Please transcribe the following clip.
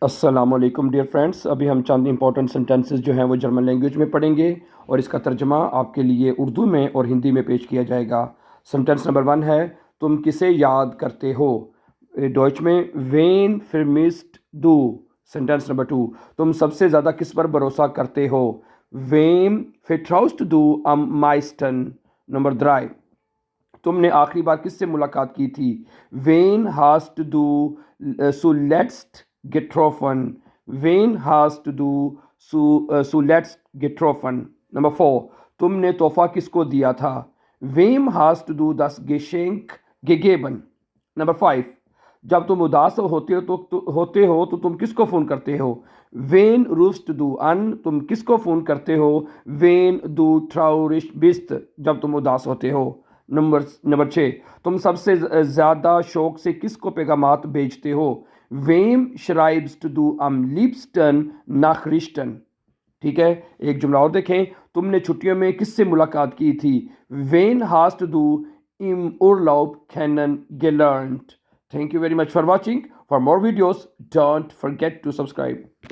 السلام علیکم dear friends, ابھی ہم چند امپورٹنٹ سینٹنسز جو ہیں وہ جرمن لینگویج میں پڑھیں گے اور اس کا ترجمہ آپ کے لیے اردو میں اور ہندی میں پیش کیا جائے گا۔ سینٹنس نمبر 1 ہے، تم کسے یاد کرتے ہو؟ ڈوئچ میں when vermisst du۔ Sentence number 2، تم سب سے زیادہ کس پر بھروسہ کرتے ہو؟ wem vertraust du am meisten۔ Number 3، تم نے آخری بار کس سے ملاقات کی تھی؟ wen hast du zuletzt getroffen۔ wen hast du zuletzt getroffen۔ Number 4، تم نے تحفہ کس کو دیا تھا؟ wem hast du das Geschenk gegeben۔ Number 5، جب تم اداس ہوتے ہو تو تم کس کو فون کرتے ہو؟ wen rufst du an۔ تم کس کو فون کرتے ہو؟ wen du traurig bist۔ جب تم اداس ہوتے ہو۔ نمبر 6، تم سب سے زیادہ شوق سے کس کو پیغامات بھیجتے ہو؟ wem schreibst du am liebsten Nachrichten۔ ٹھیک ہے، ایک جملہ اور دیکھیں، تم نے چھٹیوں میں کس سے ملاقات کی تھی؟ wen hast du im Urlaub kennengelernt۔ Thank you very much for watching. For more videos, don't forget to subscribe.